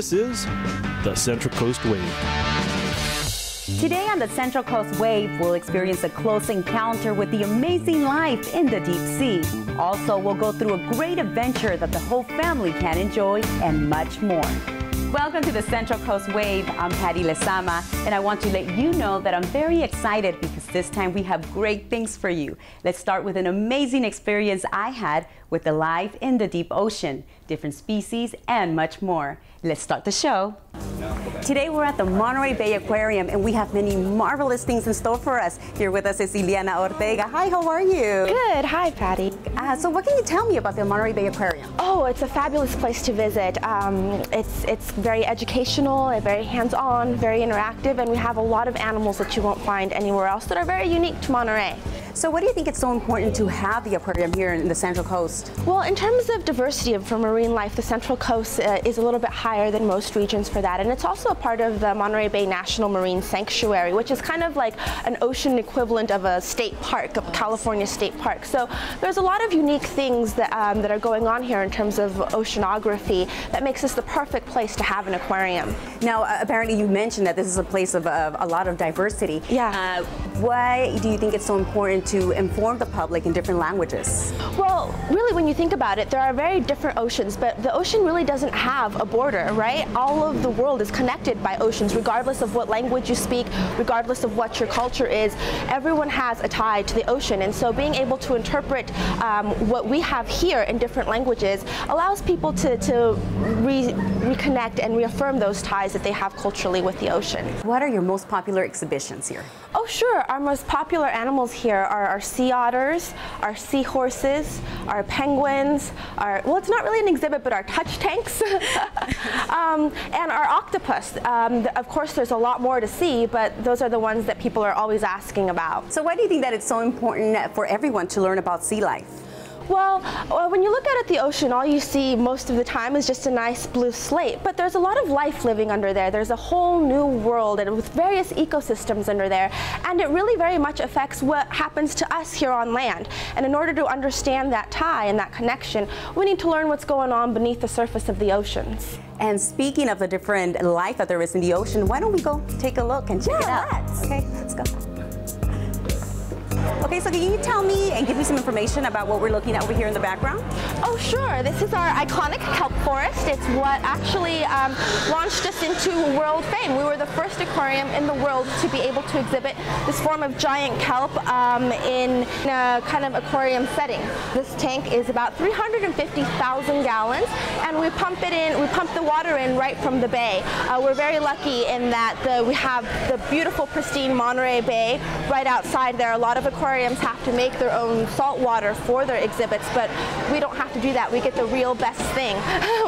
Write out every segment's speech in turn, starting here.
This is the Central Coast Wave. Today on the Central Coast Wave, we'll experience a close encounter with the amazing life in the deep sea. Also, we'll go through a great adventure that the whole family can enjoy and much more. Welcome to the Central Coast Wave. I'm Patty Lezama, and I want to let you know that I'm very excited because this time we have great things for you. Let's start with an amazing experience I had with the life in the deep ocean, different species, and much more. Let's start the show. Today we're at the Monterey Bay Aquarium, and we have many marvelous things in store for us. Here with us is Ileana Ortega. Hi, how are you? Good. Hi, Patty. So what can you tell me about the Monterey Bay Aquarium? Oh, it's a fabulous place to visit. It's very educational, and very hands-on, very interactive, and we have a lot of animals that you won't find anywhere else that are very unique to Monterey. So what do you think it's so important to have the aquarium here in the Central Coast? Well, in terms of diversity for marine life, the Central Coast is a little bit higher than most regions for that. And it's also a part of the Monterey Bay National Marine Sanctuary, which is kind of like an ocean equivalent of a state park, a California state park. So there's a lot of unique things that are going on here in terms of oceanography that makes this the perfect place to have an aquarium. Now, apparently you mentioned that this is a place of a lot of diversity. Yeah. Why do you think it's so important to inform the public in different languages? Well, really, when you think about it, there are very different oceans, but the ocean really doesn't have a border, right? All of the world is connected by oceans, regardless of what language you speak, regardless of what your culture is. Everyone has a tie to the ocean, and so being able to interpret what we have here in different languages allows people to reconnect and reaffirm those ties that they have culturally with the ocean. What are your most popular exhibitions here? Oh, sure. Our most popular animals here are our sea otters, our seahorses, our penguins, well, it's not really an exhibit, but our touch tanks, and our octopus. Of course, there's a lot more to see, but those are the ones that people are always asking about. So why do you think that it's so important for everyone to learn about sea life? Well, when you look out at the ocean, all you see most of the time is just a nice blue slate. But there's a lot of life living under there. There's a whole new world, and with various ecosystems under there. And it really very much affects what happens to us here on land. And in order to understand that tie and that connection, we need to learn what's going on beneath the surface of the oceans. And speaking of the different life that there is in the ocean, why don't we go take a look and check it out? Let's. Okay, let's go. Okay, so can you tell me and give me some information about what we're looking at over here in the background? Oh, sure. This is our iconic kelp forest. It's what actually launched us into world fame. We were the first aquarium in the world to be able to exhibit this form of giant kelp in a kind of aquarium setting. This tank is about 350,000 gallons, and we pump the water in right from the bay. We're very lucky in that we have the beautiful, pristine Monterey Bay right outside there. A lot of aquariums have to make their own salt water for their exhibits, but we don't have to do that. We get the real best thing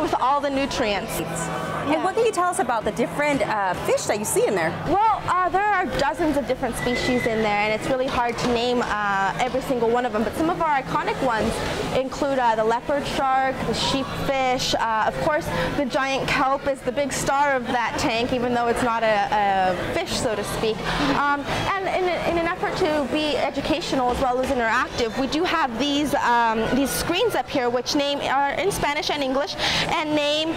with all the nutrients. And what can you tell us about the different fish that you see in there? Well, there are dozens of different species in there, and it's really hard to name every single one of them, but some of our iconic ones include the leopard shark, the sheepfish, of course the giant kelp is the big star of that tank, even though it's not a fish, so to speak. And in an effort to be educational as well as interactive, we do have these screens up here which are in Spanish and English, and name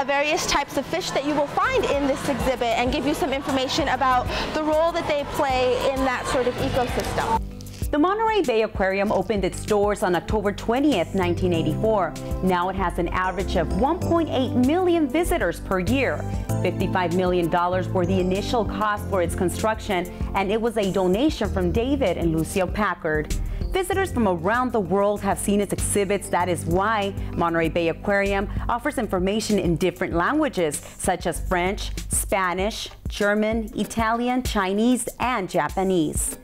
various types of fish that you will find in this exhibit and give you some information about the role that they play in that sort of ecosystem. The Monterey Bay Aquarium opened its doors on October 20th, 1984. Now it has an average of 1.8 million visitors per year. $55 million were the initial cost for its construction, and it was a donation from David and Lucille Packard. Visitors from around the world have seen its exhibits. That is why Monterey Bay Aquarium offers information in different languages, such as French, Spanish, German, Italian, Chinese, and Japanese.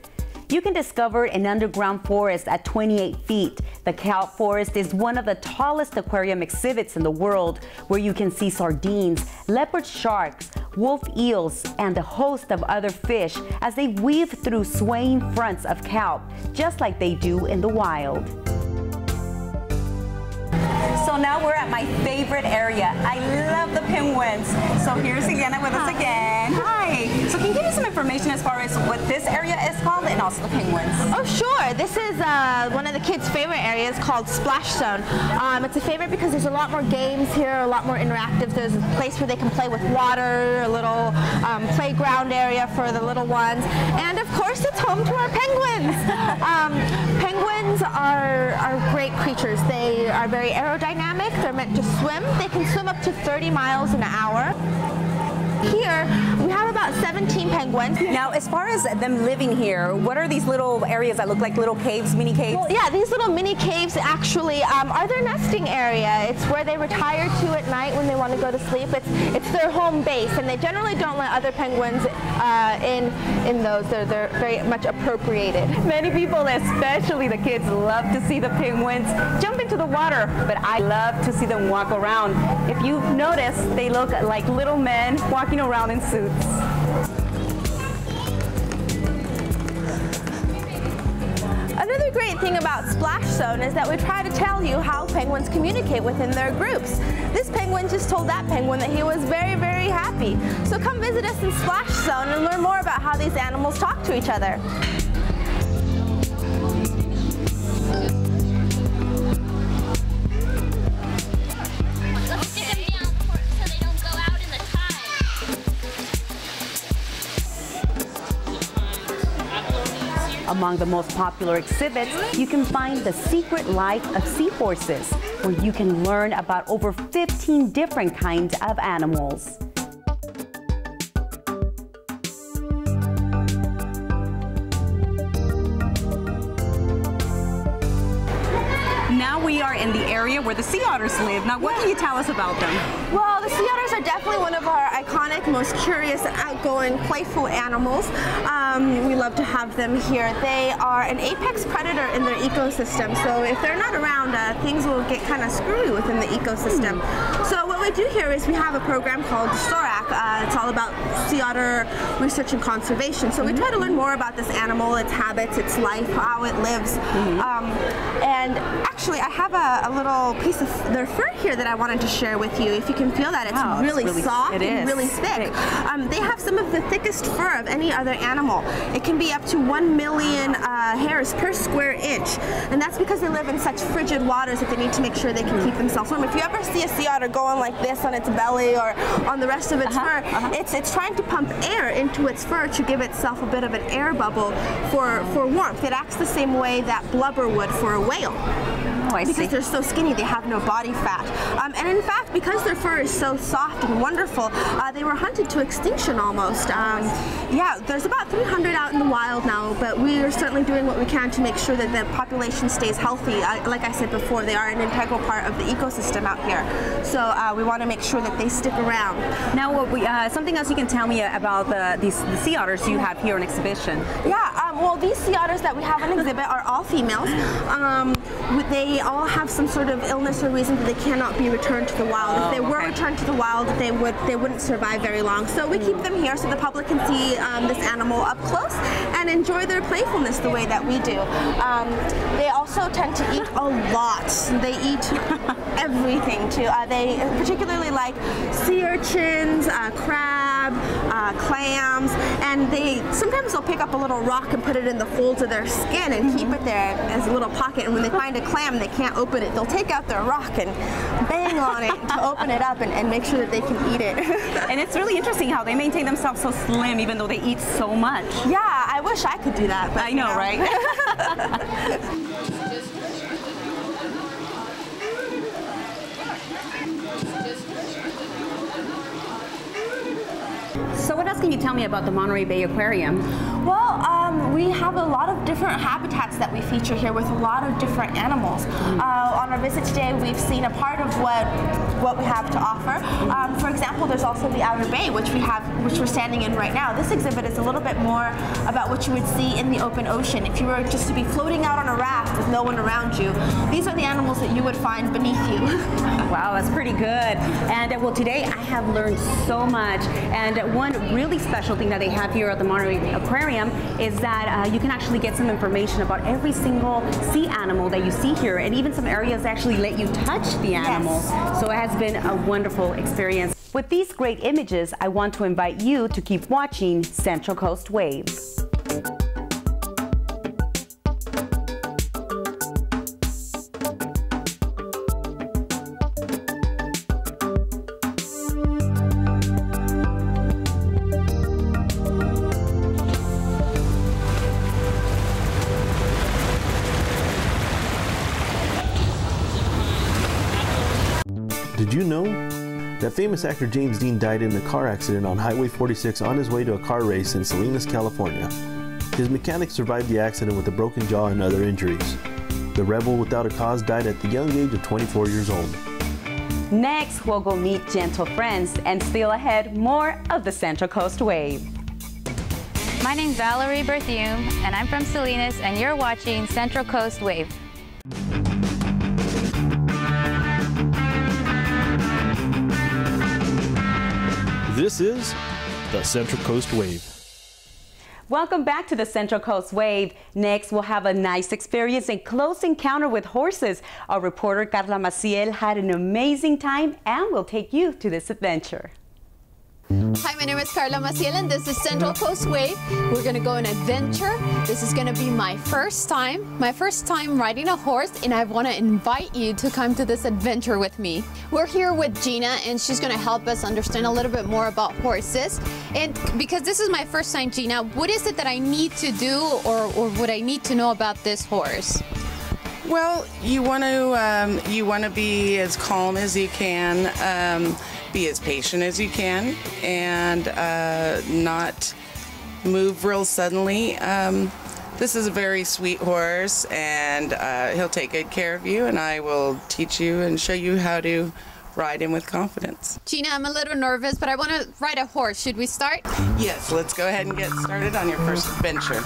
You can discover an underground forest at 28 feet. The kelp forest is one of the tallest aquarium exhibits in the world, where you can see sardines, leopard sharks, wolf eels, and a host of other fish as they weave through swaying fronts of kelp, just like they do in the wild. So now we're at my favorite area. I love the penguins. So here's Ileana with us again. Hi. So can you give me some information as far as what this area is called and also the penguins? Oh, sure. This is one of the kids' favorite areas called Splash Zone. It's a favorite because there's a lot more games here, a lot more interactive. There's a place where they can play with water, a little playground area for the little ones, and of course it's home to our penguins. Penguins are great creatures. They are very aerodynamic. They're meant to swim. They can swim up to 30 miles an hour. Here, we have about 17 penguins. Now, as far as them living here, what are these little areas that look like little caves, mini caves? Well, yeah, these little mini caves actually are their nesting area. It's where they retire to at night when they want to go to sleep. It's their home base, and they generally don't let other penguins in those. They're very much appropriated. Many people, especially the kids, love to see the penguins jump into the water, but I love to see them walk around. If you've noticed, they look like little men walking around in suits. Another great thing about Splash Zone is that we try to tell you how penguins communicate within their groups. This penguin just told that penguin that he was very, very happy. So come visit us in Splash Zone and learn more about how these animals talk to each other. Among the most popular exhibits, you can find The Secret Life of Seahorses, where you can learn about over 15 different kinds of animals. Now we are in the area where the sea otters live. Now, what can you tell us about them? Well, the sea otters are definitely one of our iconic, most curious, outgoing, playful animals. We love to have them here. They are an apex predator in their ecosystem, so if they're not around, things will get kind of screwy within the ecosystem. So what we do here is we have a program called SORAC. It's all about sea otter research and conservation. So we try to learn more about this animal, its habits, its life, how it lives. And actually, I have a little piece of their fur here that I wanted to share with you. If you can feel that, it's really soft and really thick. They have some of the thickest fur of any other animal. It can be up to 1 million hairs per square inch, and that's because they live in such frigid waters that they need to make sure they can keep themselves warm. If you ever see a sea otter going like this on its belly or on the rest of its fur, it's trying to pump air into its fur to give itself a bit of an air bubble for warmth. It acts the same way that blubber would for a whale. Because they're so skinny, they have no body fat. And in fact, because their fur is so soft and wonderful, they were hunted to extinction almost. Yeah, there's about 300 out in the wild now, but we are certainly doing what we can to make sure that the population stays healthy. Like I said before, they are an integral part of the ecosystem out here. So we want to make sure that they stick around. Now, something else you can tell me about the sea otters you have here in exhibition? Yeah, well, these sea otters that we have on exhibit are all females. They all have some sort of illness or reason that they cannot be returned to the wild. If they were returned to the wild, they wouldn't survive very long. So we keep them here so the public can see this animal up close and enjoy their playfulness the way that we do. They also tend to eat a lot. They eat everything too. They particularly like sea urchins, crab, clams, and sometimes they'll pick up a little rock and put it in the folds of their skin and keep it there as a little pocket. And when they find a clam, they can't open it. They'll take out their rock and bang on it to open it up and make sure that they can eat it. And it's really interesting how they maintain themselves so slim even though they eat so much. Yeah, I wish I could do that. But, I know, right? So what else can you tell me about the Monterey Bay Aquarium? Well, we have a lot of different habitats that we feature here with a lot of different animals. On our visit today, we've seen a part of what we have to offer. For example, there's also the Outer Bay, which we're standing in right now. This exhibit is a little bit more about what you would see in the open ocean. If you were just to be floating out on a raft with no one around you, these are the animals that you would find beneath you. Wow, that's pretty good. And well, today I have learned so much. And one really special thing that they have here at the Monterey Aquarium is that you can actually get some information about every single sea animal that you see here, and even some areas that actually let you touch the animals. Yes. So it has been a wonderful experience. With these great images, I want to invite you to keep watching Central Coast Wave. Did you know that famous actor James Dean died in a car accident on Highway 46 on his way to a car race in Salinas, California? His mechanic survived the accident with a broken jaw and other injuries. The rebel without a cause died at the young age of 24 years old. Next, we'll go meet gentle friends and steal ahead more of the Central Coast Wave. My name's Valerie Berthiaume, and I'm from Salinas, and you're watching Central Coast Wave. This is the Central Coast Wave. Welcome back to the Central Coast Wave. Next, we'll have a nice experience and close encounter with horses. Our reporter Karla Maciel had an amazing time and will take you to this adventure. Hi, my name is Karla Maciel and this is Central Coast Wave. We're going to go on an adventure. This is going to be my first time riding a horse, and I want to invite you to come to this adventure with me. We're here with Gina, and she's going to help us understand a little bit more about horses. And because this is my first time, Gina, what is it that I need to do or what I need to know about this horse? Well, you want to be as calm as you can, be as patient as you can, and not move real suddenly. This is a very sweet horse, and he'll take good care of you, and I will teach you and show you how to ride him with confidence. Gina, I'm a little nervous, but I want to ride a horse. Should we start? Yes, let's go ahead and get started on your first adventure.